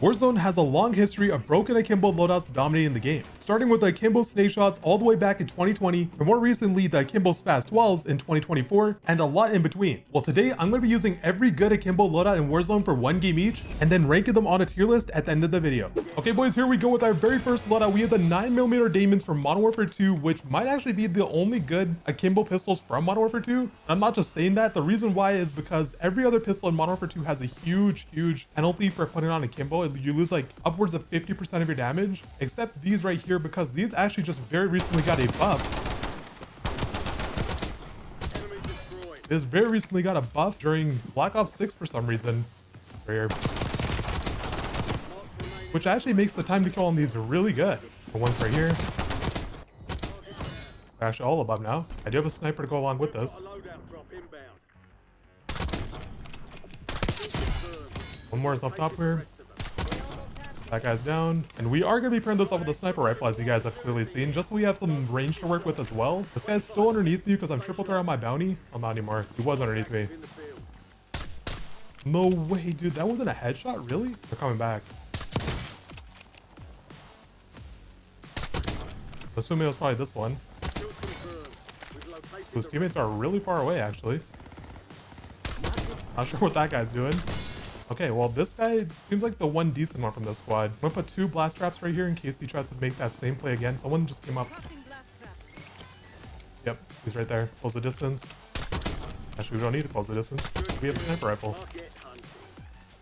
Warzone has a long history of broken Akimbo loadouts dominating the game, starting with the Akimbo snake shots all the way back in 2020, and more recently the Akimbo Spaz 12s in 2024, and a lot in between. Well, today I'm going to be using every good Akimbo loadout in Warzone for one game each, and then ranking them on a tier list at the end of the video. Okay boys, here we go with our very first loadout. We have the 9mm Daemons from Modern Warfare 2, which might actually be the only good Akimbo pistols from Modern Warfare 2. I'm not just saying that. The reason why is because every other pistol in Modern Warfare 2 has a huge penalty for putting on Akimbo. You lose like upwards of 50% of your damage, except these right here, because these actually just very recently got a buff. This very recently got a buff during Black Ops 6 for some reason. Right here. Which actually makes the time to kill on these really good. The ones right here. They're actually all above now. I do have a sniper to go along with this. One more is up top here. That guy's down. And we are going to be pairing this up with a sniper rifle, as you guys have clearly seen, just so we have some range to work with as well. This guy's still underneath me because I'm triple threat on my bounty. I'm not anymore. He was underneath me. No way, dude. That wasn't a headshot? Really? They're coming back. Assuming it was probably this one. Those teammates are really far away, actually. Not sure what that guy's doing. Okay, well, this guy seems like the one decent one from this squad. I'm gonna put 2 blast traps right here in case he tries to make that same play again. Someone just came up. Yep, he's right there. Close the distance. Actually, we don't need to close the distance. We have a sniper rifle.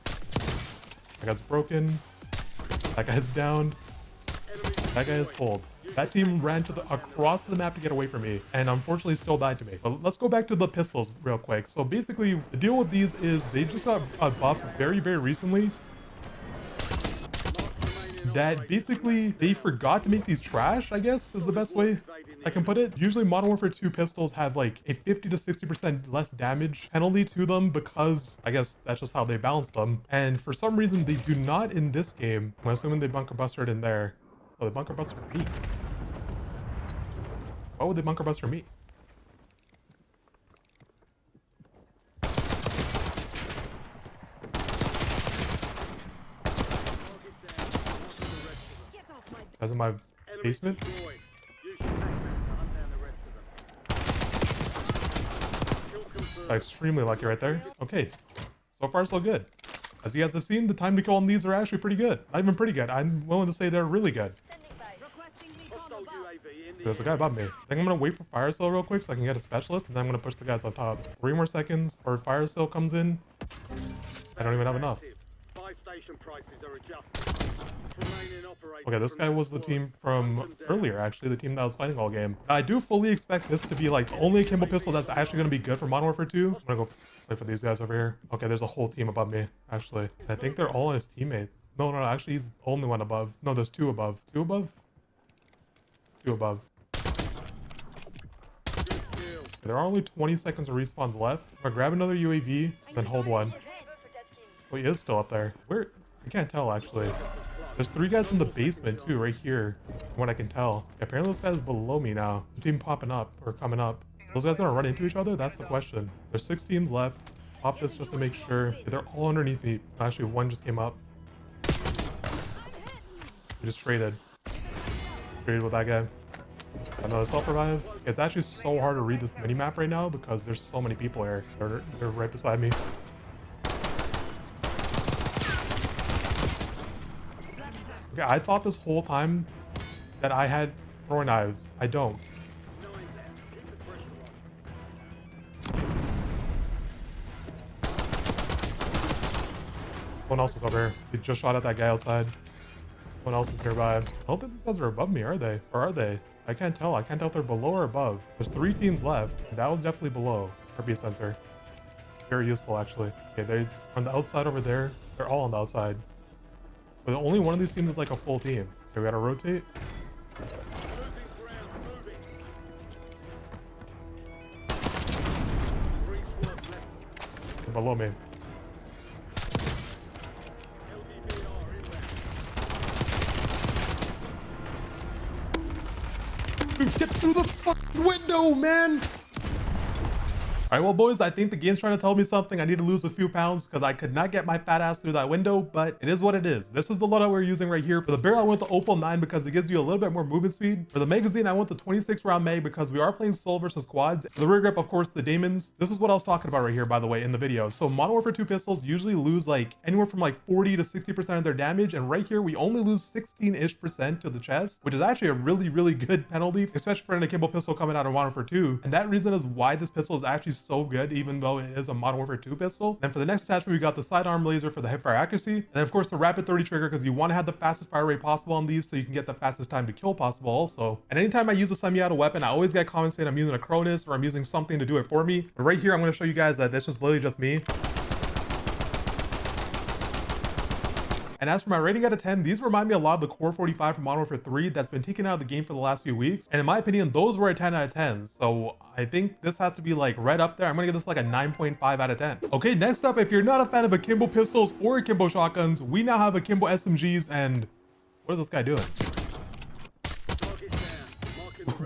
That guy's broken. That guy's down. That guy is pulled. That team ran to across the map to get away from me, and unfortunately still died to me. But let's go back to the pistols real quick. So basically, the deal with these is they just got a buff very recently. That basically they forgot to make these trash, I guess is the best way I can put it. Usually Modern Warfare 2 pistols have like a 50 to 60% less damage penalty to them because I guess that's just how they balance them. And for some reason they do not in this game. I'm assuming they bunker busted in there. Oh, they bunker busted me. Why would they bunker buster me? Guys in my basement? Extremely lucky right there. Okay, so far so good. As you guys have seen, the time to kill on these are actually pretty good. Not even pretty good. I'm willing to say they're really good. There's a guy above me. I think I'm gonna wait for fire sale real quick so I can get a specialist, and then I'm gonna push the guys up top. 3 more seconds or fire sale comes in. I don't even have enough. Okay, this guy was the team from earlier, actually, the team that was fighting all game. I do fully expect this to be like the only Akimbo pistol that's actually gonna be good for Modern Warfare 2. I'm gonna go play for these guys over here. Okay, there's a whole team above me, actually. I think they're all on his teammate. No, actually he's the only one above. No, there's 2 above. 2 above? 2 above. There are only 20 seconds of respawns left. I'm gonna grab another UAV, then hold one. Oh, he is still up there. Where? I can't tell, actually. There's 3 guys in the basement, too, right here, from what I can tell. Apparently this guy's below me now. The team popping up, or coming up. Those guys gonna run into each other? That's the question. There's 6 teams left. Pop this just to make sure. Yeah, they're all underneath me. Actually, one just came up. We just traded. Traded with that guy. Another self-revive. It's actually so hard to read this mini-map right now because there's so many people here. They're right beside me. Okay, I thought this whole time that I had throwing knives. I don't. Someone else is over here. He just shot at that guy outside. Someone else is nearby. I don't think these guys are above me, are they? Or are they? I can't tell. I can't tell if they're below or above. There's 3 teams left. That was definitely below. RP sensor. Very useful, actually. Okay, they're on the outside over there. They're all on the outside. But only one of these teams is like a full team. Okay, we gotta rotate. They're below me. Dude, get through the fucking window, man! All right, well, boys, I think the game's trying to tell me something. I need to lose a few pounds because I could not get my fat ass through that window, but it is what it is. This is the loadout we're using right here. For the barrel, I went the Opal 9 because it gives you a little bit more movement speed. For the magazine, I went the 26 round mag because we are playing solo versus quads. For the rear grip, of course, the Daemons. This is what I was talking about right here, by the way, in the video. So Modern Warfare 2 pistols usually lose like anywhere from like 40 to 60% of their damage. And right here, we only lose 16-ish% to the chest, which is actually a really, really good penalty, especially for an Akimbo pistol coming out of Modern Warfare 2. And that reason is why this pistol is actually so good, even though it is a Modern Warfare 2 pistol. And for the next attachment, we got the sidearm laser for the hipfire accuracy. And then of course the rapid 30 trigger, because you want to have the fastest fire rate possible on these so you can get the fastest time to kill possible also. And anytime I use a semi-auto weapon, I always get comments saying I'm using a Cronus or I'm using something to do it for me. But right here, I'm going to show you guys that this is literally just me. And as for my rating out of 10, these remind me a lot of the Core 45 from Modern Warfare 3 that's been taken out of the game for the last few weeks. And in my opinion, those were a 10 out of 10. So I think this has to be like right up there. I'm gonna give this like a 9.5 out of 10. Okay, next up, if you're not a fan of Akimbo pistols or Akimbo shotguns, we now have Akimbo SMGs. And what is this guy doing?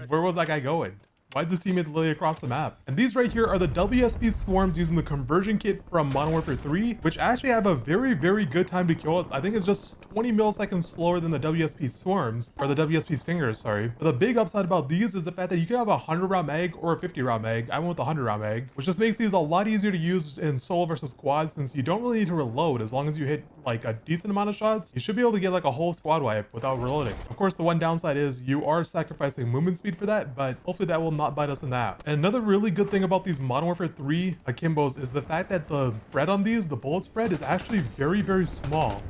Where was that guy going? Why is this teammate literally across the map? And these right here are the WSP Swarms using the conversion kit from Modern Warfare 3, which actually have a very, very good time to kill. I think it's just 20 milliseconds slower than the WSP Swarms, or the WSP Stingers, sorry. But the big upside about these is the fact that you can have a 100 round mag or a 50 round mag. I went with the 100 round mag, which just makes these a lot easier to use in solo versus quad, since you don't really need to reload. As long as you hit like a decent amount of shots, you should be able to get like a whole squad wipe without reloading. Of course, the one downside is you are sacrificing movement speed for that, but hopefully that will not bite us in that. And another really good thing about these Modern Warfare 3 Akimbos is the fact that the spread on these, the bullet spread, is actually very, very small.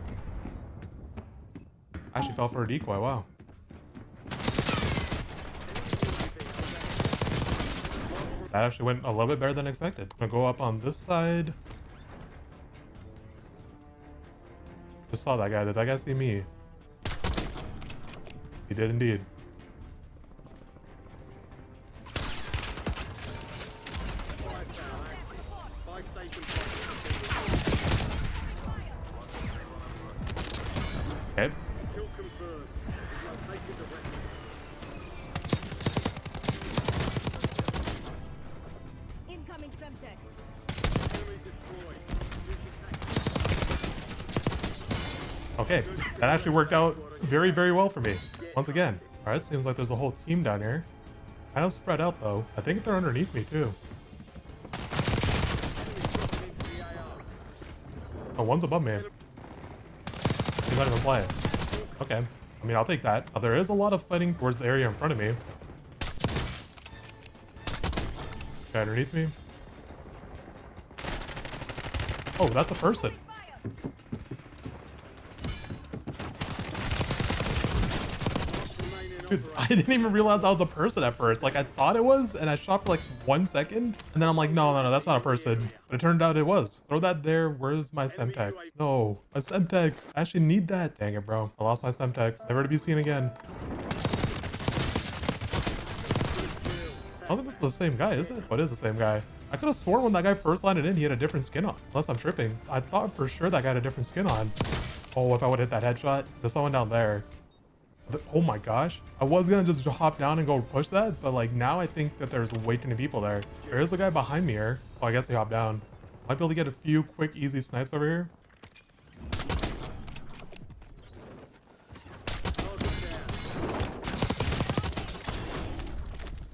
I actually fell for a decoy, wow. That actually went a little bit better than expected. I'm gonna go up on this side. Just saw that guy. Did that guy see me? He did indeed. Okay. Incoming subtext. Okay, that actually worked out very, very well for me. Once again. All right, seems like there's a whole team down here. Kind of spread out though. I think they're underneath me too. Oh, one's above me. He's not even playing. Okay. I mean, I'll take that. Now, there is a lot of fighting towards the area in front of me. Okay, underneath me. Oh, that's a person. Dude, I didn't even realize I was a person at first. Like, I thought it was, and I shot for like 1 second, and then I'm like, no, that's not a person. But it turned out it was. Throw that there. Where's my Semtex? No, my Semtex. I actually need that. Dang it, bro. I lost my Semtex. Never to be seen again. I don't think that's the same guy, is it? What is the same guy? I could have sworn when that guy first landed in, he had a different skin on. Unless I'm tripping. I thought for sure that guy had a different skin on. Oh, if I would hit that headshot. There's someone down there. Oh my gosh. I was gonna just hop down and go push that, but like now I think that there's way too many people there. There is a guy behind me here. Oh, I guess he hopped down. Might be able to get a few quick, easy snipes over here.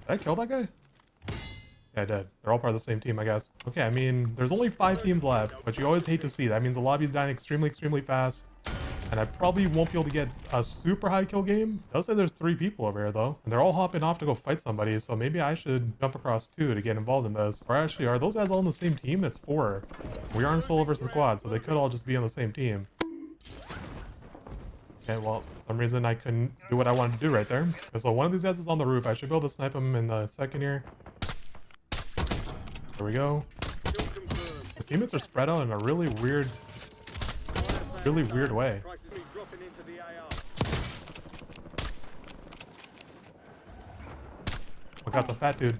Did I kill that guy? Yeah, I did. They're all part of the same team, I guess. Okay, I mean, there's only 5 teams left, but you always hate to see that. Means the lobby's dying extremely, extremely fast. And I probably won't be able to get a super high kill game. It does say there's 3 people over here though. And they're all hopping off to go fight somebody. So maybe I should jump across 2 to get involved in this. Or actually, are those guys all on the same team? It's 4. We are in solo versus quad, so they could all just be on the same team. Okay, well, for some reason I couldn't do what I wanted to do right there. Okay, so one of these guys is on the roof. I should be able to snipe him in the second here. There we go. His teammates are spread out in a really weird way. Oh, that's a fat dude.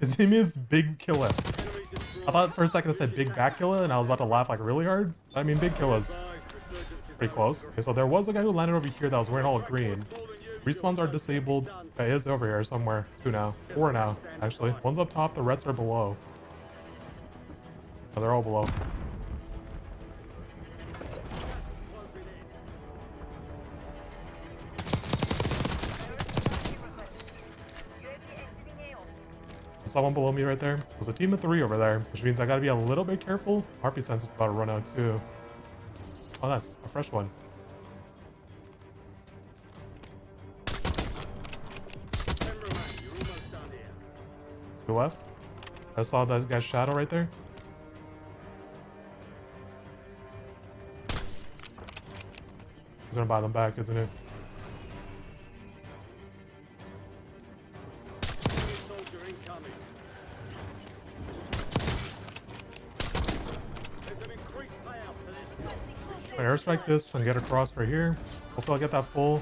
His name is Big Killa. I thought for a second it said Big Back Killa, and I was about to laugh like really hard. I mean, Big Killa's pretty close. Okay, so there was a guy who landed over here that was wearing all green. Respawns are disabled. Okay, is over here somewhere. 2 now. 4 now, actually. One's up top, the rest are below. Oh, they're all below. Someone below me right there. There's a team of 3 over there, which means I gotta be a little bit careful. Harpy sensor's about to run out too. Oh, that's a fresh one. To the left. I saw that guy's shadow right there. He's gonna buy them back, isn't it? I airstrike this and get across right here. Hopefully I'll get that full.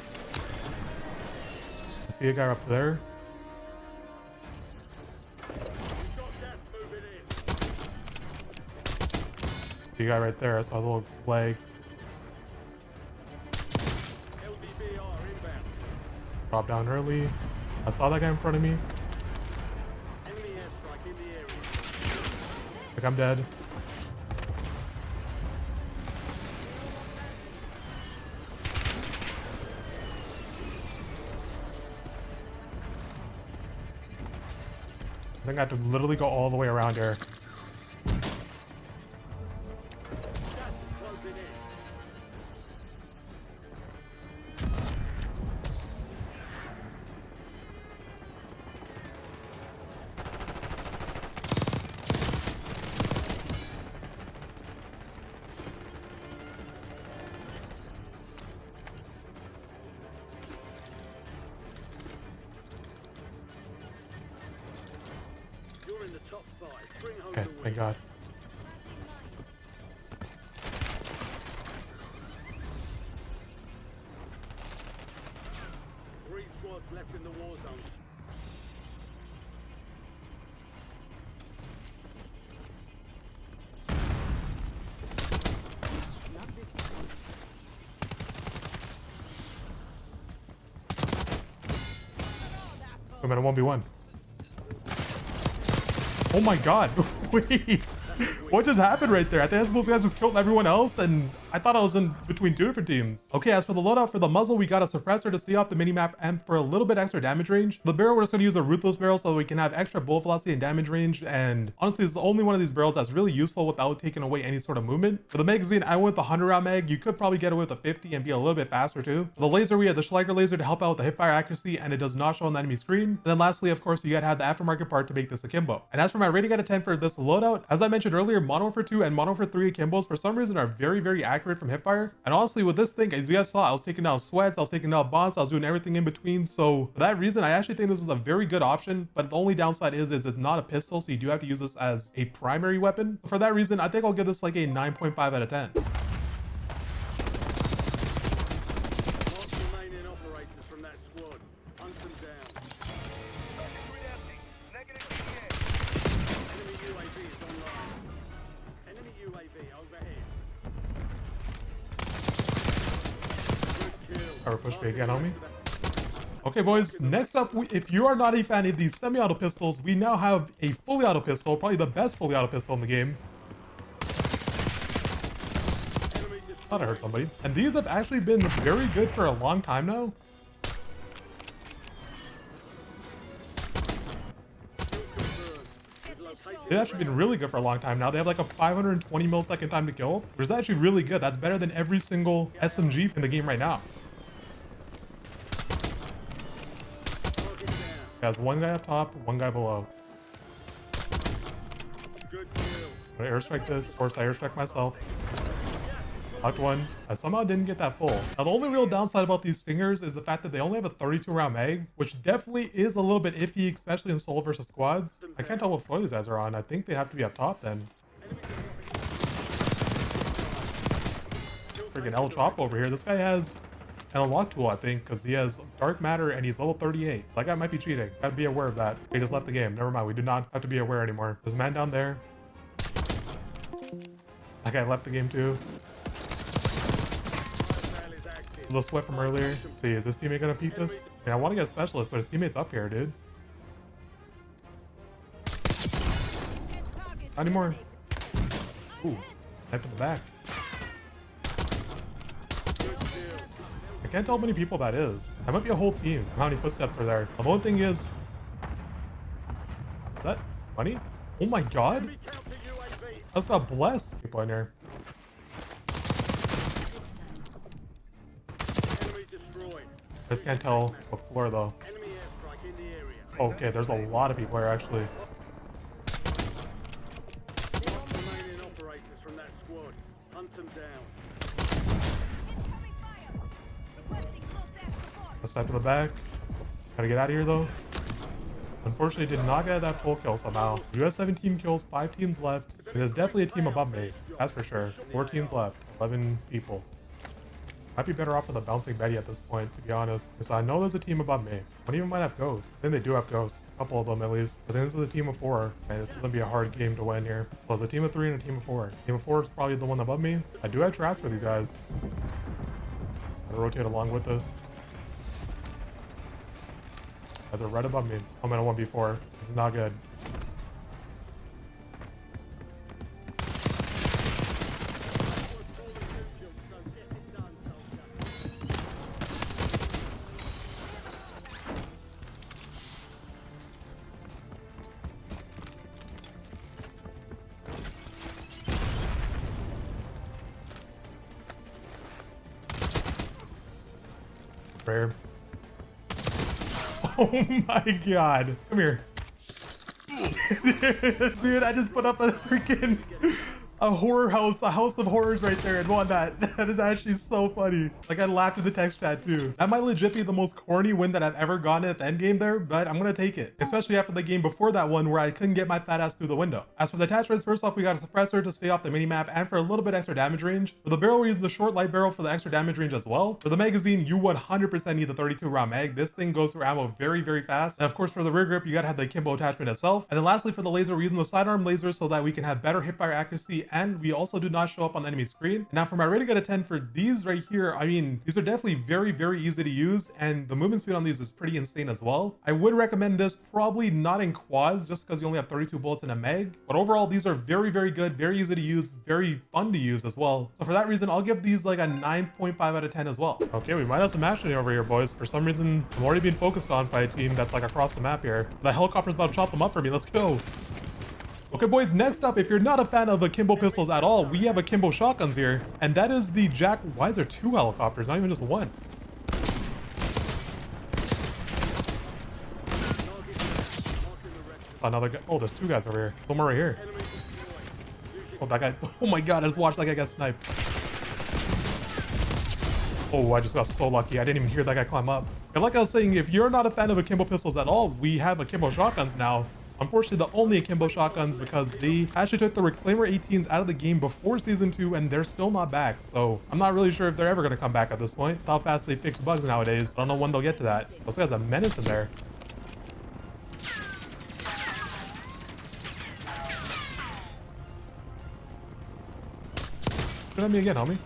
I see a guy up there. See a guy right there. I saw a little flag. Drop down early. I saw that guy in front of me. Like I'm dead. I think I have to literally go all the way around here. Okay, thank God. Three squads left in the war zone. I'm at a 1v1. Oh my God, wait, what just happened right there? I think those guys just killed everyone else and I thought I was in between 2 different teams. Okay, as for the loadout for the muzzle, we got a suppressor to stay off the minimap and for a little bit extra damage range. The barrel, we're just gonna use a ruthless barrel so we can have extra bullet velocity and damage range. And honestly, it's the only one of these barrels that's really useful without taking away any sort of movement. For the magazine, I went with the 100 round mag. You could probably get away with a 50 and be a little bit faster too. For the laser, we had the Stryder laser to help out with the hipfire accuracy and it does not show on the enemy screen. And then lastly, of course, you gotta have the aftermarket part to make this Akimbo. And as for my rating out of 10 for this loadout, as I mentioned earlier, mono for 2 and mono for 3 Akimbos for some reason are very, very accurate from hipfire. And honestly, with this thing, as you guys saw, I was taking out sweats, I was taking out bonds, I was doing everything in between. So for that reason, I actually think this is a very good option. But the only downside is it's not a pistol, so you do have to use this as a primary weapon. For that reason, I think I'll give this like a 9.5 out of 10. Or push me again on me. Okay, boys, next up, if you are not a fan of these semi-auto pistols, we now have a fully auto pistol, probably the best fully auto pistol in the game. Thought I heard somebody. And these have actually been very good for a long time now. They've actually been really good for a long time now. They have like a 520 millisecond time to kill, which is actually really good. That's better than every single SMG in the game right now. There's one guy up top, one guy below. I'm gonna airstrike this. Of course, I airstrike myself. Knocked one. I somehow didn't get that full. Now, the only real downside about these Stingers is the fact that they only have a 32 round mag, which definitely is a little bit iffy, especially in solo versus squads. I can't tell what floor these guys are on. I think they have to be up top then. Freaking El Chop over here. This guy has an unlock tool, I think, because he has dark matter and he's level 38. That guy might be cheating. Gotta be aware of that. He just left the game. Never mind. We do not have to be aware anymore. There's a man down there. That guy left the game too. The sweat from earlier. Let's see, is this teammate gonna peek this? Yeah, I want to get a specialist, but his teammate's up here, dude. Not anymore. Ooh, sniped in the back. I can't tell how many people that is. That might be a whole team. How many footsteps are there? The only thing is that money? Oh my god. I just got blessed. People in here. I just can't tell what floor though. Okay, there's a lot of people here actually. Let's back to the back. Gotta get out of here though. Unfortunately, did not get that full kill somehow. US 17 kills, 5 teams left. There's definitely a team above me, that's for sure. 4 teams left, 11 people. Might be better off with a bouncing Betty at this point, to be honest. Because I know there's a team above me. One even might have ghosts. I think they do have ghosts. A couple of them at least. But then this is a team of 4. And this is going to be a hard game to win here. So it's a team of 3 and a team of 4. Team of 4 is probably the one above me. I do have traps for these guys. Gotta rotate along with this. Guys are right above me. I'm in a 1v4. This is not good. Rare. Oh my god. Come here. Dude, I just put up a freaking a horror house, a house of horrors right there and won that. That is actually so funny. Like I laughed in the text chat too. That might legit be the most corny win that I've ever gotten at the end game there, but I'm gonna take it. Especially after the game before that one where I couldn't get my fat ass through the window. As for the attachments, first off, we got a suppressor to stay off the minimap and for a little bit extra damage range. For the barrel, we use the short light barrel for the extra damage range as well. For the magazine, you 100% need the 32 round mag. This thing goes through ammo very, very fast. And of course, for the rear grip, you gotta have the Akimbo attachment itself. And then lastly, for the laser, we're using the sidearm laser so that we can have better hipfire accuracy and we also do not show up on the enemy screen. Now for my rating out of 10 for these right here, I mean, these are definitely very, very easy to use and the movement speed on these is pretty insane as well. I would recommend this probably not in quads just because you only have 32 bullets in a mag, but overall these are very, very good, very easy to use, very fun to use as well. So for that reason, I'll give these like a 9.5 out of 10 as well. Okay, we might have some action over here, boys. For some reason, I'm already being focused on by a team that's like across the map here. The helicopter's about to chop them up for me. Let's go. Okay, boys, next up, if you're not a fan of Akimbo pistols at all, we have Akimbo shotguns here, and that is the Jack. Why is there 2 helicopters, not even just 1? Another guy. Oh, there's 2 guys over here. One more right here. Oh, that guy. Oh my god, I just watched that guy get sniped. Oh, I just got so lucky. I didn't even hear that guy climb up. And like I was saying, if you're not a fan of Akimbo pistols at all, we have Akimbo shotguns now. Unfortunately, the only Akimbo shotguns because they actually took the Reclaimer 18s out of the game before Season 2 and they're still not back. So I'm not really sure if they're ever going to come back at this point. How fast they fix bugs nowadays. I don't know when they'll get to that. Those guys have menace in there. Shoot at me again, homie.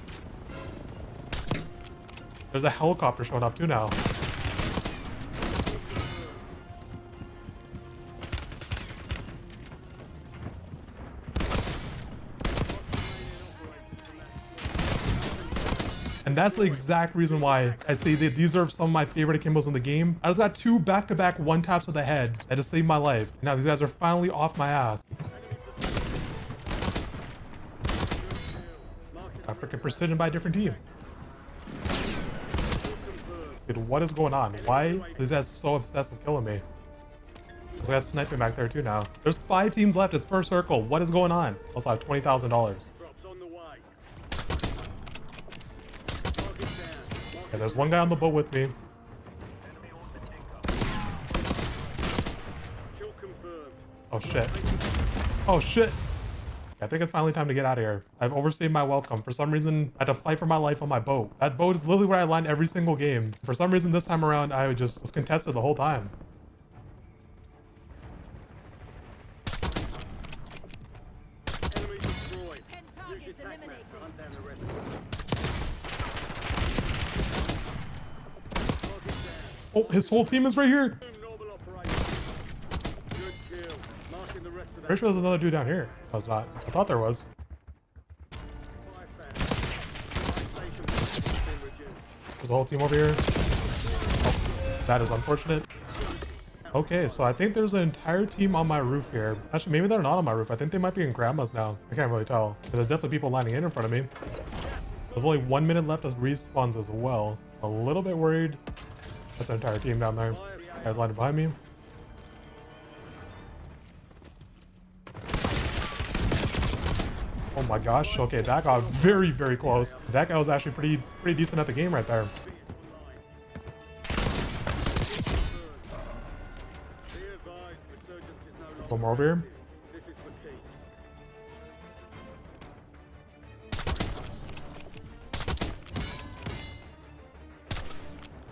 There's a helicopter showing up too now. And that's the exact reason why I say that these are some of my favorite Akimbos in the game. I just got 2 back-to-back 1-taps to the head that just saved my life. Now these guys are finally off my ass. Got freaking precision by a different team. Dude, what is going on? Why are these guys so obsessed with killing me? This guy's sniping back there too now. There's 5 teams left. It's first circle. What is going on? Also, I have $20,000. Okay, there's 1 guy on the boat with me. Oh shit. Oh shit. I think it's finally time to get out of here. I've overstayed my welcome. For some reason, I had to fight for my life on my boat. That boat is literally where I land every single game. For some reason, this time around, I just was contested the whole time. Enemy destroyed. Use your tac map to hunt down the rest of them. Oh, his whole team is right here. Normal operation. Good kill. Marking the rest of that. Pretty sure there's another dude down here. No, it's not. I thought there was. Fire fan. Fire station has been reduced. There's a whole team over here. Oh, that is unfortunate. Okay, so I think there's an entire team on my roof here. Actually, maybe they're not on my roof. I think they might be in grandma's now. I can't really tell. But there's definitely people lining in front of me. There's only 1 minute left of respawns as well. A little bit worried. That's an entire team down there. Guys lining behind me. Oh my gosh. Okay, that got very, very close. That guy was actually pretty decent at the game right there. Be advised, resurgence is no longer. One more over here. This is for keeps.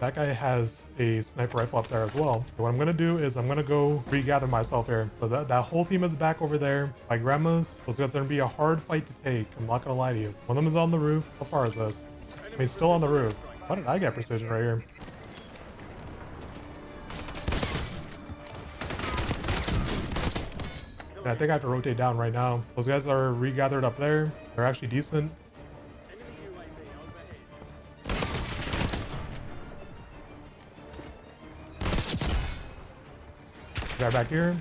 That guy has a sniper rifle up there as well. So what I'm gonna do is I'm gonna go regather myself here. So that whole team is back over there. My grandma's. Those guys are gonna be a hard fight to take. I'm not gonna lie to you. One of them is on the roof. How far is this? I mean, still on the roof. How did I get precision right here? And I think I have to rotate down right now. Those guys are regathered up there. They're actually decent. Enemy UAV overhead. Guy back here.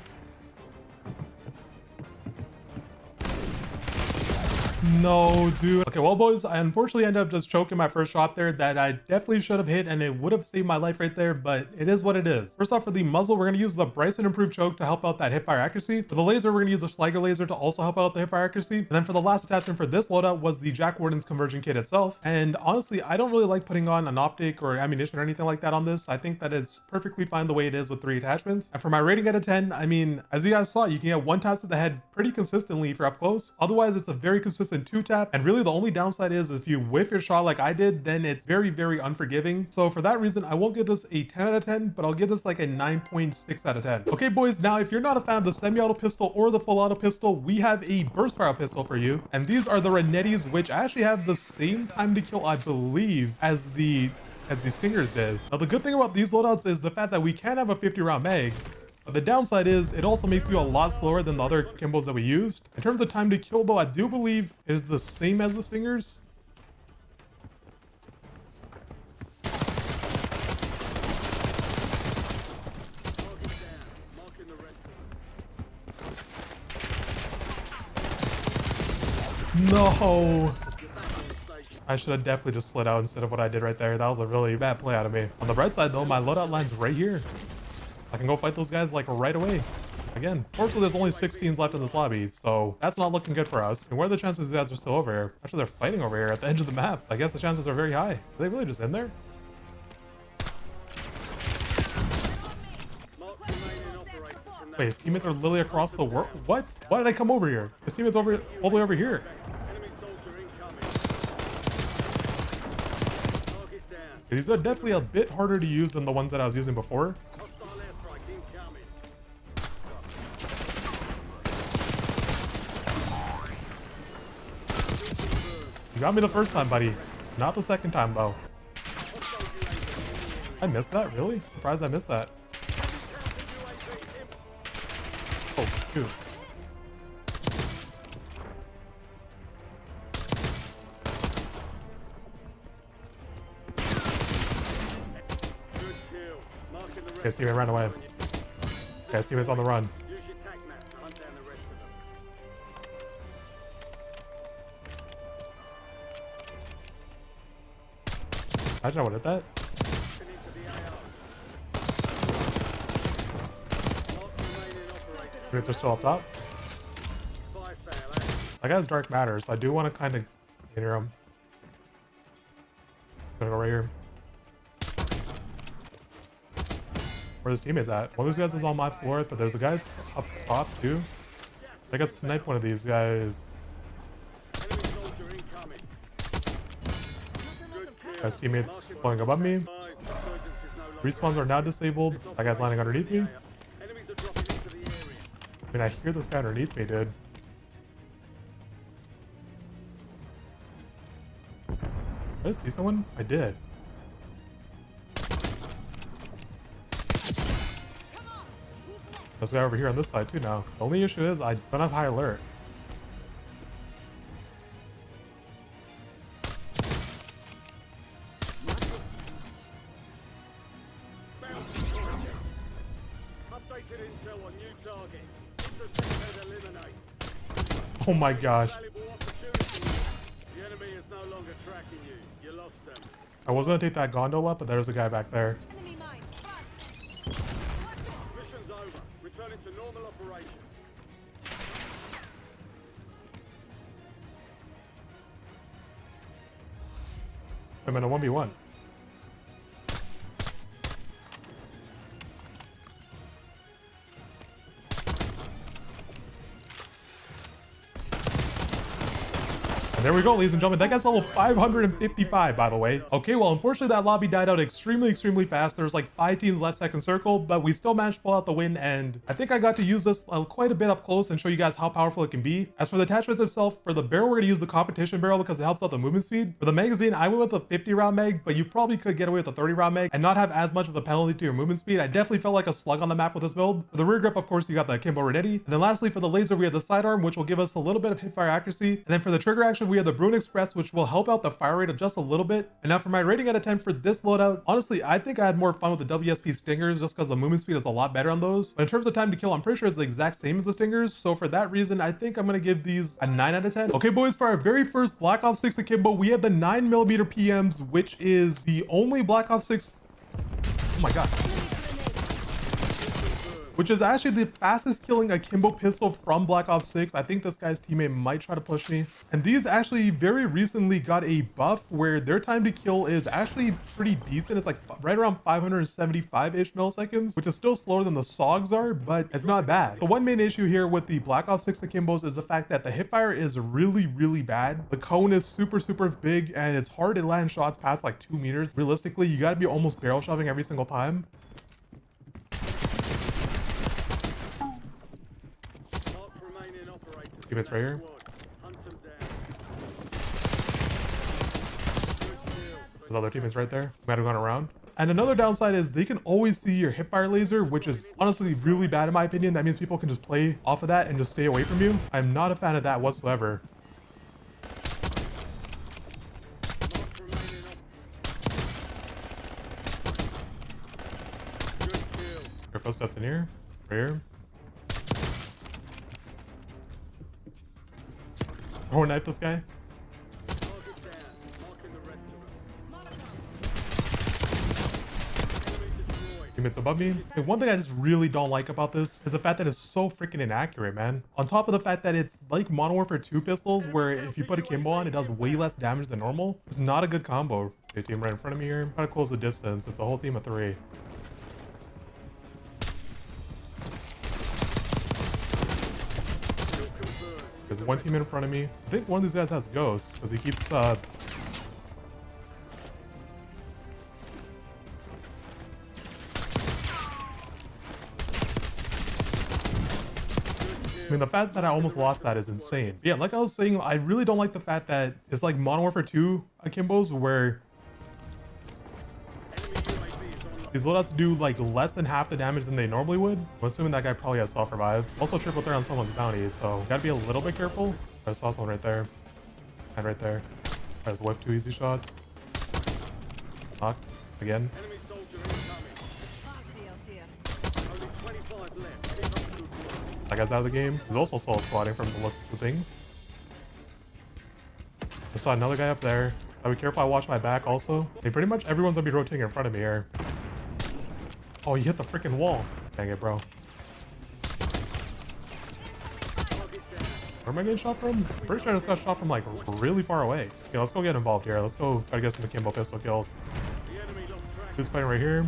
No, dude. Okay, well, boys, I unfortunately ended up just choking my first shot there that I definitely should have hit, and it would have saved my life right there, but it is what it is. First off, for the muzzle, we're going to use the Bryson improved choke to help out that hipfire accuracy. For the laser, we're going to use the Stryder laser to also help out the hipfire accuracy. And then for the last attachment for this loadout was the Jack Warden's conversion kit itself. And honestly, I don't really like putting on an optic or ammunition or anything like that on this. I think that it's perfectly fine the way it is with 3 attachments. And for my rating out of 10, I mean, as you guys saw, you can get 1 tap to the head pretty consistently if you're up close. Otherwise, it's a very consistent 2 tap. And really the only downside is if you whiff your shot like I did, then it's very, very unforgiving. So for that reason, I won't give this a 10 out of 10, but I'll give this like a 9.6 out of 10. Okay, boys, now if you're not a fan of the semi-auto pistol or the full auto pistol, we have a burst fire pistol for you. And these are the Renettis, which actually have the same time to kill, I believe, as the Stingers did. Now, the good thing about these loadouts is the fact that we can have a 50 round mag. But the downside is it also makes you a lot slower than the other Akimbos that we used. In terms of time to kill, though, I do believe it is the same as the Stingers. Target down. Marking the rest of them. No. You're back on the station. I should have definitely just slid out instead of what I did right there. That was a really bad play out of me. On the bright side, though, my loadout line's right here. I can go fight those guys like right away. Again, fortunately, there's only 6 teams left in this lobby, so that's not looking good for us. And what are the chances these guys are still over here? Actually, they're fighting over here at the edge of the map. I guess the chances are very high. Are they really just in there? Mark remaining operators from that. Wait, his teammates are literally across the world? What? Why did I come over here? His teammates over all the way over here. Enemy soldier incoming. Target down. These are definitely a bit harder to use than the ones that I was using before. Hostile airstrike incoming. You got me the first time, buddy. Not the second time, though. Hostile UAV in the area. I missed that? Really? Surprised I missed that. Oh, shoot. Good kill. Marking the rest Okay, Steven ran away. Okay, Steven's on the run. Use your tac map to hunt down the rest of them. Imagine I would hit that. Into the AO. Mark remaining operators. Teammates are still up top. Fire fail, eh? That guy's dark matter, so I do want to kind of near him. Gonna go right here. Where his teammates at? One of these guys is on my floor, but there's the guys up top too. I got sniped one of these guys. Enemy soldier incoming. Good kill. Guy's teammates flying above me. Resurgence is no longer. Respawns are now disabled. That guy's landing underneath me. Enemies are dropping into the area. I mean, I hear this guy underneath me, dude. Did I see someone? I did. There's a guy over here on this side too now. The only issue is I don't have high alert. Updated intel on new target. Intercepted, eliminate. Oh my gosh. Valuable opportunity. The enemy is no longer tracking you. You lost them. I was gonna take that gondola, but there's a guy back there. Enemy mine. Mission's over. Returning to normal operation. I'm in a 1v1. And there we go, ladies and gentlemen. That guy's level 555, by the way. Okay, well, unfortunately, that lobby died out extremely fast. There's like 5 teams left second circle, but we still managed to pull out the win, and I think I got to use this quite a bit up close and show you guys how powerful it can be. As for the attachments itself, for the barrel, we're going to use the competition barrel because it helps out the movement speed. For the magazine, I went with a 50 round mag, but you probably could get away with a 30 round mag and not have as much of a penalty to your movement speed. I definitely felt like a slug on the map with this build. For the rear grip, of course, you got the Akimbo Renetti. And then lastly, for the laser, we have the sidearm, which will give us a little bit of hipfire accuracy. And then for the trigger action, we have the Bruin Express, which will help out the fire rate of just a little bit. And now for my rating out of 10 for this loadout, honestly, I think I had more fun with the WSP Stingers just because the movement speed is a lot better on those. But in terms of time to kill, I'm pretty sure it's the exact same as the Stingers. So for that reason, I think I'm going to give these a 9 out of 10. Okay, boys, for our very first Black Ops 6 Akimbo, we have the 9mm PMs, which is the only Black Ops 6... Oh my god. Which is actually the fastest killing Akimbo pistol from Black Ops 6. I think this guy's teammate might try to push me. And these actually very recently got a buff where their time to kill is actually pretty decent. It's like right around 575-ish milliseconds, which is still slower than the SAUGs are, but it's not bad. The one main issue here with the Black Ops 6 Akimbos is the fact that the hipfire is really bad. The cone is super big, and it's hard to land shots past like 2 meters. Realistically, you gotta be almost barrel shoving every single time. It's right here. There's other teammates right there. Might have gone around. And another downside is they can always see your hipfire laser, which is honestly really bad in my opinion. That means people can just play off of that and just stay away from you. I'm not a fan of that whatsoever. Your footsteps in here. Right here. Or knife this guy. Teammates above me. And one thing I just really don't like about this is the fact that it's so freaking inaccurate, man. On top of the fact that it's like Modern Warfare 2 pistols, where if you put a Akimbo on, it does way less damage than normal. It's not a good combo. Okay, team right in front of me here. I'm trying to close the distance. It's a whole team of 3. There's one team in front of me. I think one of these guys has ghosts because he keeps I mean, the fact that I almost lost that is insane. But yeah, like I was saying, I really don't like the fact that it's like Modern Warfare 2 Akimbos where these loadouts do like less than half the damage than they normally would. I'm assuming that guy probably has self-revive. Also triple threat on someone's bounty, so gotta be a little bit careful. I saw someone right there. And right there. I just whiffed 2 easy shots. Knocked. Again. That guy's out of the game. He's also solo squatting from the looks of things. I saw another guy up there. I'll be careful I watch my back also. Hey, pretty much everyone's gonna be rotating in front of me here. Oh, you hit the freaking wall. Dang it, bro. Where am I getting shot from? Pretty sure I just got shot from like really far away. Okay, let's go get involved here. Let's go try to get some Akimbo pistol kills. Who's fighting right here?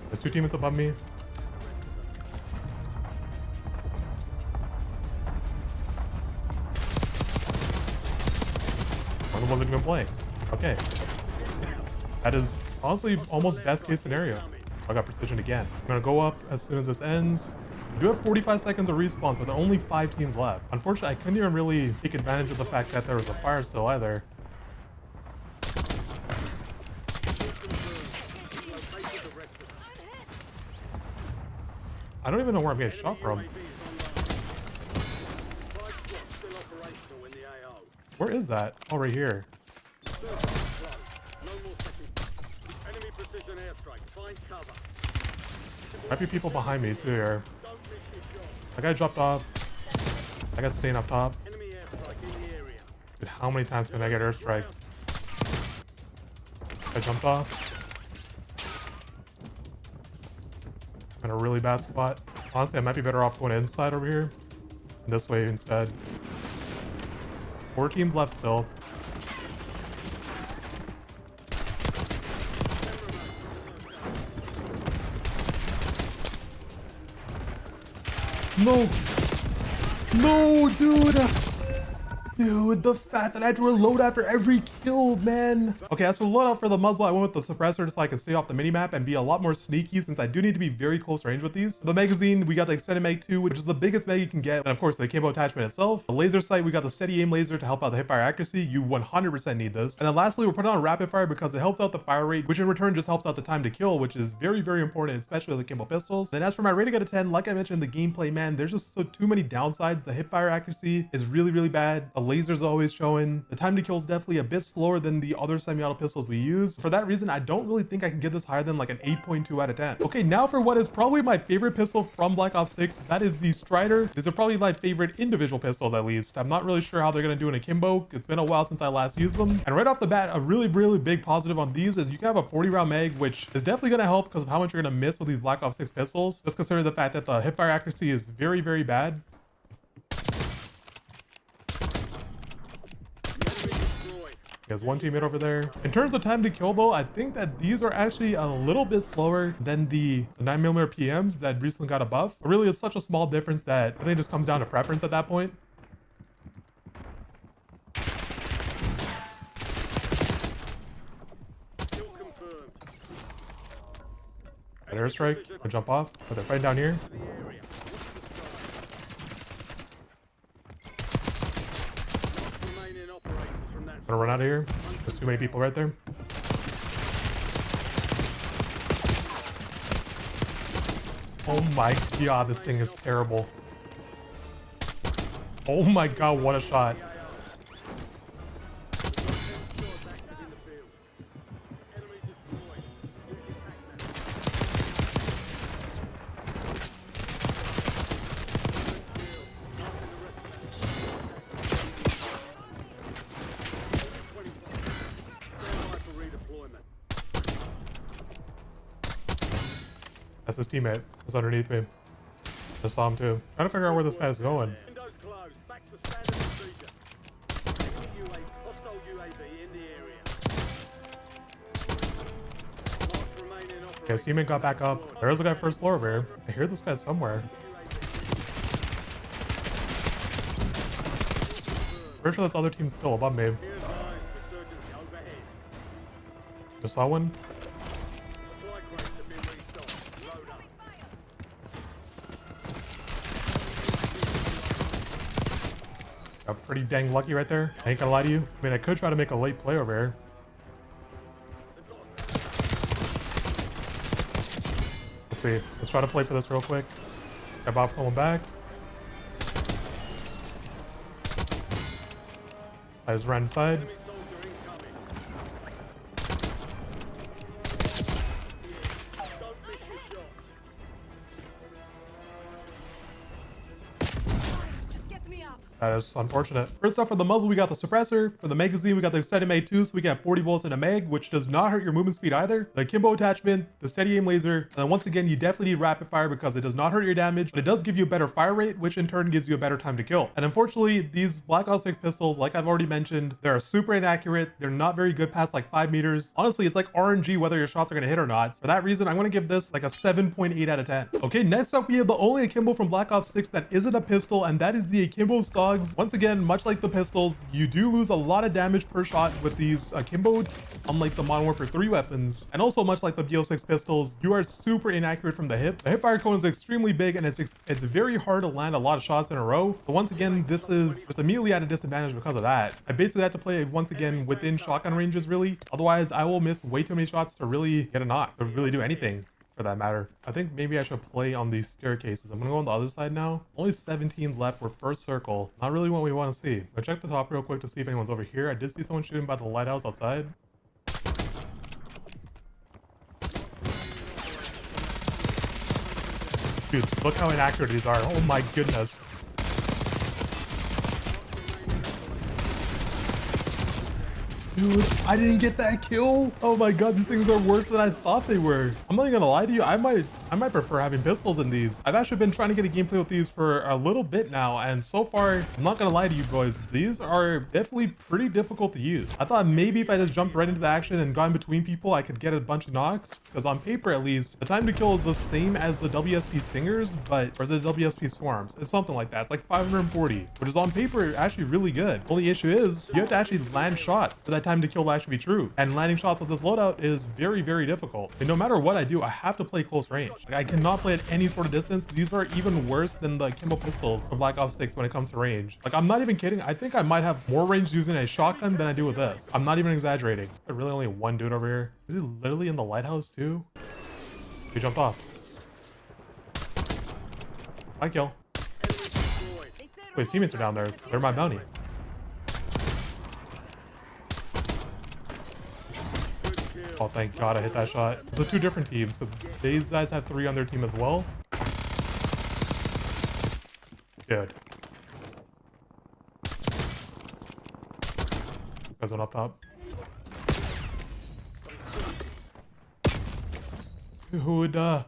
There's 2 teammates above me. One of them wasn't even playing. Okay. That is honestly almost best case scenario. I got precision again. I'm gonna go up as soon as this ends. We do have 45 seconds of respawns, but there are only 5 teams left. Unfortunately, I couldn't even really take advantage of the fact that there was a fire still either. I don't even know where I'm getting shot from. Where is that? Oh, right here. Might be people behind me too here. That guy dropped off. I got staying up top. Dude, how many times can I get airstrike? I jumped off. I'm in a really bad spot. Honestly, I might be better off going inside over here. And this way instead. 4 teams left still. No! No, dude! Dude, the fact that I had to reload after every kill, man. Okay, as for the loadout for the muzzle, I went with the suppressor just so I can stay off the minimap and be a lot more sneaky since I do need to be very close range with these. The magazine, we got the extended mag 2, which is the biggest mag you can get. And of course, the Akimbo attachment itself. The laser sight, we got the steady aim laser to help out the hipfire accuracy. You 100% need this. And then lastly, we're putting on rapid fire because it helps out the fire rate, which in return just helps out the time to kill, which is very, very important, especially with the Akimbo pistols. And as for my rating out of 10, like I mentioned in the gameplay, man, there's just too many downsides. The hipfire accuracy is really, really bad. The laser's always showing. The time to kill is definitely a bit slower than the other semi-auto pistols we use. For that reason, I don't really think I can get this higher than like an 8.2 out of 10. Okay, now for what is probably my favorite pistol from Black Ops 6, that is the Stryder. These are probably my favorite individual pistols at least. I'm not really sure how they're going to do in Akimbo. It's been a while since I last used them. And right off the bat, a really, really big positive on these is you can have a 40 round mag, which is definitely going to help because of how much you're going to miss with these Black Ops 6 pistols. Just considering the fact that the hipfire accuracy is very, very bad. There's one teammate over there. In terms of time to kill though, I think that these are actually a little bit slower than the 9mm PMs that recently got a buff. But really, it's such a small difference that I think it just comes down to preference at that point. An airstrike, I'll jump off, but they're fighting down here. I'm gonna run out of here. There's too many people right there. Oh my god, this thing is terrible. Oh my god, what a shot. That's his teammate. He's underneath me. Just saw him too. Trying to figure out where this guy's going. Okay, his teammate got back up. There's a guy first floor over here. I hear this guy somewhere. Pretty sure this other team's still above me. Just saw one. Got pretty dang lucky right there. I ain't gonna lie to you. I mean, I could try to make a late play over here. Let's see. Let's try to play for this real quick. I bop someone back. I just ran inside. That is unfortunate. First off, for the muzzle, we got the suppressor. For the magazine, we got the extended mag 2, so we can have 40 bullets in a mag, which does not hurt your movement speed either. The Akimbo attachment, the steady aim laser, and then once again, you definitely need rapid fire because it does not hurt your damage, but it does give you a better fire rate, which in turn gives you a better time to kill. And unfortunately, these Black Ops 6 pistols, like I've already mentioned, they're super inaccurate. They're not very good past like 5 meters. Honestly, it's like RNG whether your shots are going to hit or not. For that reason, I'm going to give this like a 7.8 out of 10. Okay, next up, we have the only Akimbo from Black Ops 6 that isn't a pistol, and that is the Akimbo SAUGs. Once again, much like the pistols, you do lose a lot of damage per shot with these Akimbo, unlike the Modern Warfare 3 weapons. And also, much like the BO6 pistols, you are super inaccurate from the hip. The hip fire cone is extremely big, and it's very hard to land a lot of shots in a row. So once again, this is just immediately at a disadvantage because of that. I basically have to play once again within shotgun ranges, really. Otherwise, I will miss way too many shots to really get a knock, to really do anything for that matter. I think maybe I should play on these staircases. I'm gonna go on the other side now. Only 7 teams left for first circle. Not really what we want to see. I'll check the top real quick to see if anyone's over here. I did see someone shooting by the lighthouse outside. Dude, look how inaccurate these are. Oh my goodness. Dude, I didn't get that kill. Oh my god, these things are worse than I thought they were. I'm not even gonna lie to you. I might prefer having pistols in these. I've actually been trying to get a gameplay with these for a little bit now, and so far, I'm not gonna lie to you boys, these are definitely pretty difficult to use. I thought maybe if I just jumped right into the action and got in between people, I could get a bunch of knocks, because on paper at least, the time to kill is the same as the WSP Stingers, or is it the WSP Swarms? It's something like that. It's like 540, which is on paper actually really good. Only issue is, you have to actually land shots for that time to kill will actually be true, and landing shots with this loadout is very, very difficult. And no matter what I do, I have to play close range. Like, I cannot play at any sort of distance. These are even worse than the Akimbo pistols from Black Ops 6 when it comes to range. Like, I'm not even kidding. I think I might have more range using a shotgun than I do with this. I'm not even exaggerating. There's really only one dude over here. Is he literally in the lighthouse too? He jumped off. I kill. Wait, his teammates are down there. They're my bounty. Oh, thank God I hit that shot. So 2 different teams, because these guys have 3 on their team as well. Dude. There's one up top. Dude, whole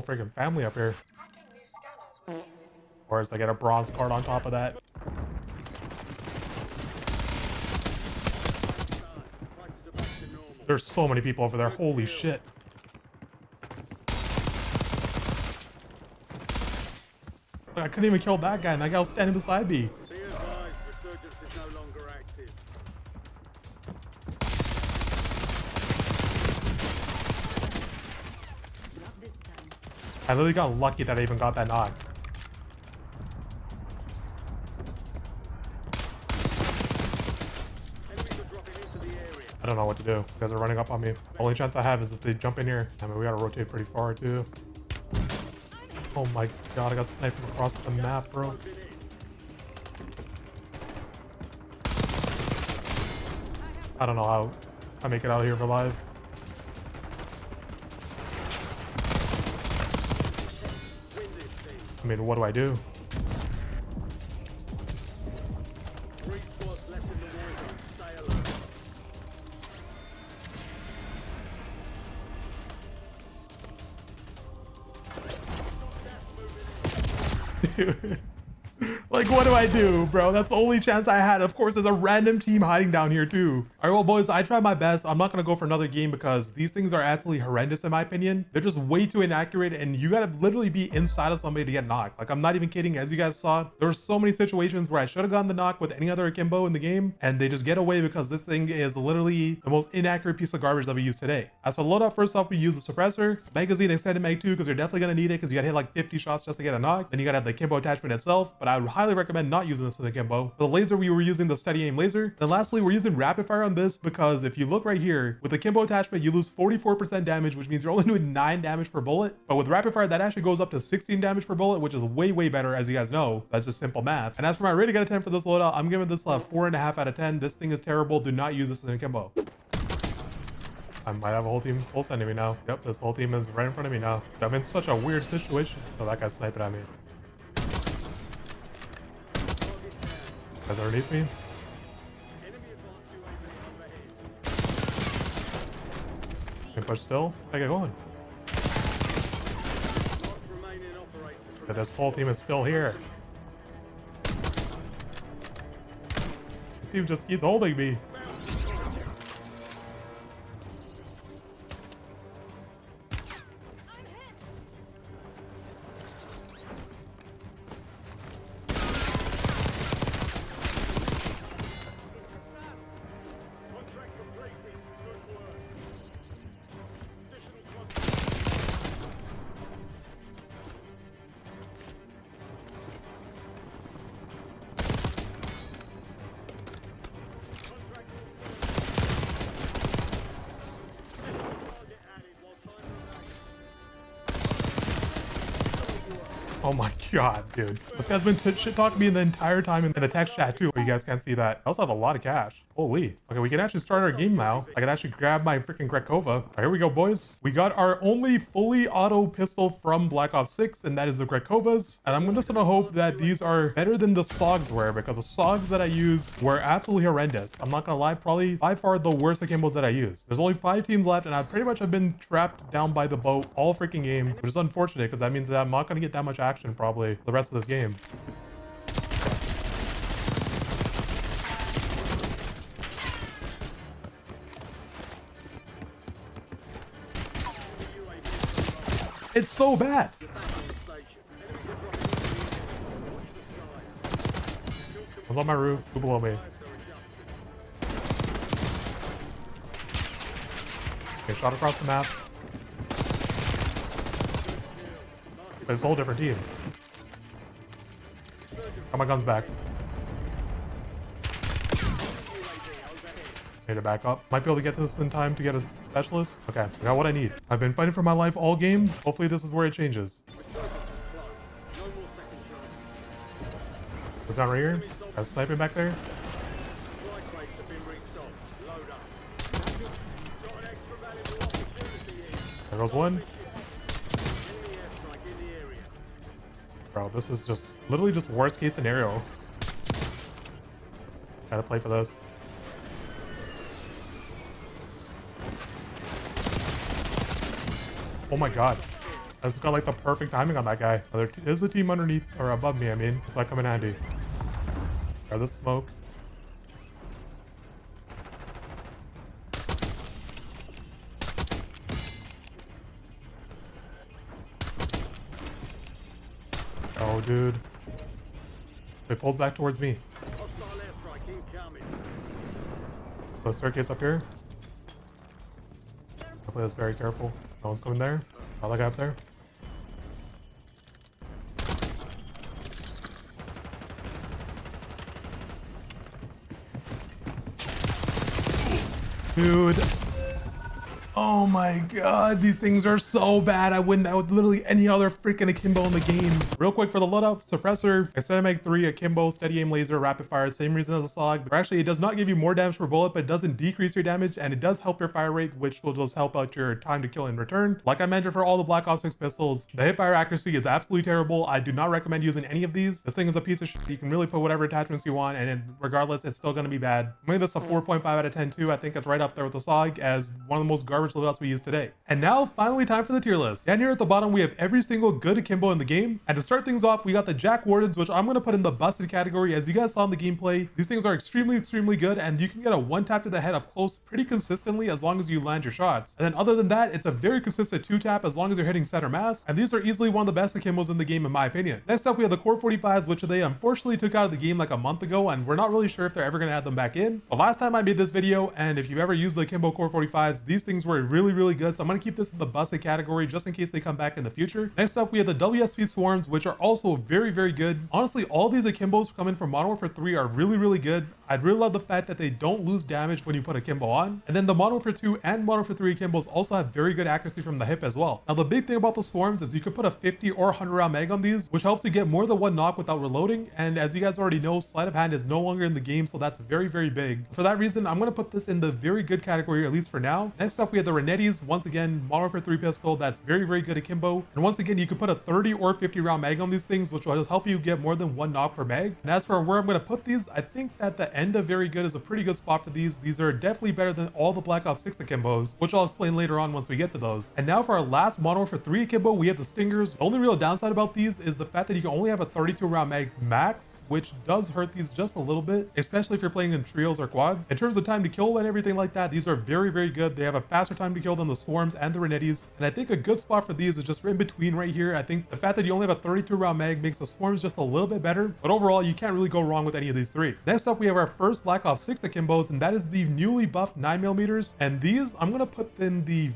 freaking family up here. Or as I get a bronze card on top of that. There's so many people over there. Holy shit. I couldn't even kill that guy, and that guy was standing beside me. I literally got lucky that I even got that knock. I don't know what to do. You guys are running up on me. The only chance I have is if they jump in here. I mean, we gotta rotate pretty far too. Oh my god, I got sniped from across the map, bro. I don't know how I make it out of here alive. I mean, what do I do? Like, what do I do, bro? That's the only chance I had. Of course, there's a random team hiding down here too. All right, well, boys, I tried my best. I'm not gonna go for another game because these things are absolutely horrendous in my opinion. They're just way too inaccurate, and you gotta literally be inside of somebody to get knocked. Like, I'm not even kidding. As you guys saw, there were so many situations where I should have gotten the knock with any other Akimbo in the game, and they just get away because this thing is literally the most inaccurate piece of garbage that we use today. As for loadout, first off, we use the suppressor, magazine, extended mag 2, because you're definitely gonna need it because you gotta hit like 50 shots just to get a knock. Then you gotta have the Akimbo attachment itself, but I would highly recommend not using this with Akimbo. For the laser, we were using the steady aim laser. Then lastly, we're using rapid fire on this because if you look right here, with the Akimbo attachment, you lose 44% damage, which means you're only doing 9 damage per bullet. But with rapid fire, that actually goes up to 16 damage per bullet, which is way, way better, as you guys know. That's just simple math. And as for my rating out of 10 for this loadout, I'm giving this a 4.5 out of 10. This thing is terrible. Do not use this as an Akimbo. I might have a whole team full sending me now. Yep, this whole team is right in front of me now. I'm in such a weird situation. Oh, that guy's sniping at me. Guys underneath me. Can push still. I get going. Yeah, this whole team is still here. This team just keeps holding me. Oh my god, dude. This guy's been shit talking me the entire time in the text chat too. But you guys can't see that. I also have a lot of cash. Holy. Okay, we can actually start our game now. I can actually grab my freaking Grekhova. All right, here we go, boys. We got our only fully auto pistol from Black Ops 6, and that is the Grekhovas. And I'm just gonna hope that these are better than the SAUGs were, because the SAUGs that I used were absolutely horrendous. I'm not gonna lie, probably by far the worst Akimbos that I used. There's only 5 teams left, and I pretty much have been trapped down by the boat all freaking game, which is unfortunate because that means that I'm not gonna get that much action probably the rest of this game. It's so bad. I was on my roof, two below me. Okay, shot across the map. But it's a whole different team. Got my guns back. Made it back up. Might be able to get to this in time to get a specialist. Okay, I got what I need. I've been fighting for my life all game. Hopefully this is where it changes. It's down right here. I was sniping back there. There goes one. Bro, this is just literally just worst case scenario. Gotta play for this. Oh my god. I just got like the perfect timing on that guy. There is a team underneath or above me, I mean. So I come in handy. Grab the smoke. Oh, dude. It pulls back towards me. The staircase up here. I'll play this very careful. No one's coming there. Oh, that guy up there. Dude. Oh my god, these things are so bad. I win that with literally any other freaking Akimbo in the game. Real quick for the loadout, suppressor, extended mag 3, Akimbo, steady aim laser, rapid fire, same reason as a SAUG, but actually it does not give you more damage per bullet, but it doesn't decrease your damage, and it does help your fire rate, which will just help out your time to kill in return. Like I mentioned for all the Black Ops 6 pistols, the hip fire accuracy is absolutely terrible. I do not recommend using any of these. This thing is a piece of shit. You can really put whatever attachments you want, and regardless, it's still going to be bad. I'm giving this a 4.5 out of 10 too. I think it's right up there with the SAUG as one of the most garbage loadouts we use today. And now, finally, time for the tier list. Down here at the bottom, we have every single good Akimbo in the game. And to start things off, we got the Jack Wardens, which I'm going to put in the busted category. As you guys saw in the gameplay, these things are extremely good, and you can get a one tap to the head up close pretty consistently as long as you land your shots. And then other than that, it's a very consistent two tap as long as you're hitting center mass. And these are easily one of the best Akimbos in the game, in my opinion. Next up, we have the Core 45s, which they unfortunately took out of the game like a month ago, and we're not really sure if they're ever going to add them back in. The last time I made this video, and if you've ever used the Akimbo Core 45s, these things were really good. So I'm going to keep this in the busted category just in case they come back in the future. Next up, we have the WSP Swarms, which are also very good. Honestly, all these Akimbos coming from Modern Warfare 3 are really good. I'd really love the fact that they don't lose damage when you put Akimbo on. And then the Modern Warfare 2 and Modern Warfare 3 Akimbos also have very good accuracy from the hip as well. Now, the big thing about the Swarms is you could put a 50 or 100 round mag on these, which helps you get more than one knock without reloading. And as you guys already know, sleight of hand is no longer in the game, so that's very big. For that reason, I'm going to put this in the very good category, at least for now. Next up, we have the Renettis. Once again, Modern Warfare 3 pistol, that's very good Akimbo. And once again, you can put a 30 or 50 round mag on these things, which will just help you get more than one knock per mag. And as for where I'm going to put these, I think that the end of very good is a pretty good spot for these. These are definitely better than all the Black Ops 6 Akimbos, which I'll explain later on once we get to those. And now for our last Modern Warfare 3 Akimbo, we have the Stingers. The only real downside about these is the fact that you can only have a 32 round mag max, which does hurt these just a little bit, especially if you're playing in trios or quads. In terms of time to kill and everything like that, these are very good. They have a faster time to kill than the Swarms and the Renettis. And I think a good spot for these is just in between right here. I think the fact that you only have a 32 round mag makes the Swarms just a little bit better, but overall, you can't really go wrong with any of these three. Next up, we have our first Black Ops 6 Akimbos, and that is the newly buffed 9mm. And these, I'm gonna put in the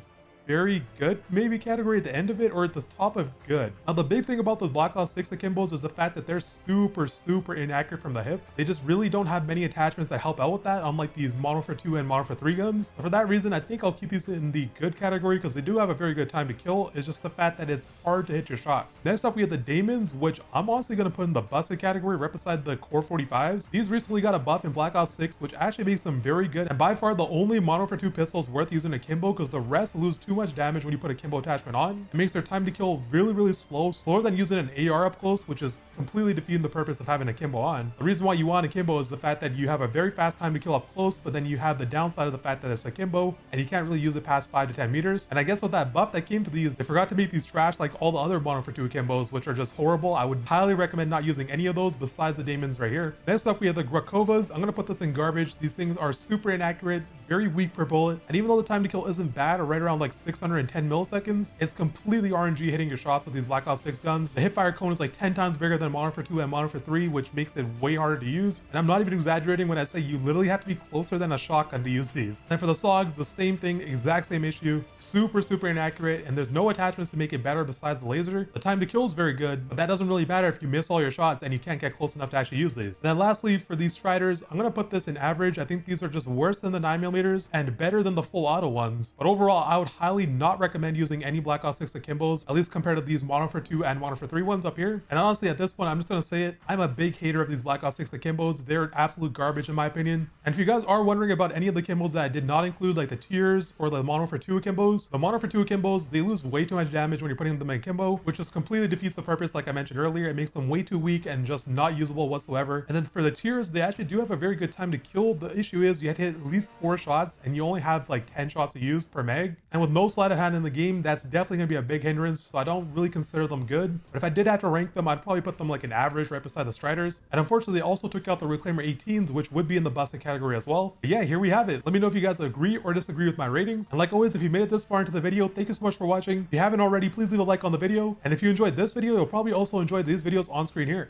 very good maybe category at the end of it, or at the top of good. Now the big thing about the Black Ops 6 Akimbos is the fact that they're super inaccurate from the hip. They just really don't have many attachments that help out with that, unlike these Modern Warfare 2 and Modern Warfare 3 guns. For that reason, I think I'll keep these in the good category because they do have a very good time to kill. It's just the fact that it's hard to hit your shots. Next up, we have the Daemons, which I'm honestly going to put in the busted category right beside the Core 45s. These recently got a buff in Black Ops 6, which actually makes them very good, and by far the only Modern Warfare 2 pistols worth using Akimbo, because the rest lose too much damage when you put a Akimbo attachment on. It makes their time to kill really slower than using an AR up close, which is completely defeating the purpose of having Akimbo on. The reason why you want Akimbo is the fact that you have a very fast time to kill up close, but then you have the downside of the fact that it's Akimbo and you can't really use it past 5 to 10 meters. And I guess with that buff that came to these, they forgot to make these trash like all the other Modern Warfare 2 Akimbos, which are just horrible. I would highly recommend not using any of those besides the Daemons right here. Next up, we have the Grekhovas. I'm going to put this in garbage. These things are super inaccurate, very weak per bullet, and even though the time to kill isn't bad, or right around like 610 milliseconds, it's completely RNG hitting your shots with these Black Ops 6 guns. The hipfire cone is like 10 times bigger than Modern Warfare 2 and Modern Warfare 3, which makes it way harder to use. And I'm not even exaggerating when I say you literally have to be closer than a shotgun to use these. And for the SAUGs, the same thing, exact same issue, super inaccurate, and there's no attachments to make it better besides the laser. The time to kill is very good, but that doesn't really matter if you miss all your shots and you can't get close enough to actually use these. And then lastly, for these Stryders, I'm going to put this in average. I think these are just worse than the 9mm and better than the full auto ones. But overall, I would highly not recommend using any Black Ops 6 Akimbos, at least compared to these Modern Warfare 2 and Modern Warfare 3 ones up here. And honestly, at this point, I'm just going to say it, I'm a big hater of these Black Ops 6 Akimbos. They're absolute garbage in my opinion. And if you guys are wondering about any of the Akimbos that I did not include, like the tiers or the Modern Warfare 2 Akimbos, the Modern Warfare 2 Akimbos, they lose way too much damage when you're putting them in Akimbo, which just completely defeats the purpose. Like I mentioned earlier, it makes them way too weak and just not usable whatsoever. And then for the tiers, they actually do have a very good time to kill. The issue is you have to hit at least 4 shots and you only have like 10 shots to use per mag. And with no sleight of hand in the game, that's definitely going to be a big hindrance. So I don't really consider them good. But if I did have to rank them, I'd probably put them like an average right beside the Stryders. And unfortunately, they also took out the Reclaimer 18s, which would be in the busted category as well. But yeah, here we have it. Let me know if you guys agree or disagree with my ratings. And like always, if you made it this far into the video, thank you so much for watching. If you haven't already, please leave a like on the video. And if you enjoyed this video, you'll probably also enjoy these videos on screen here.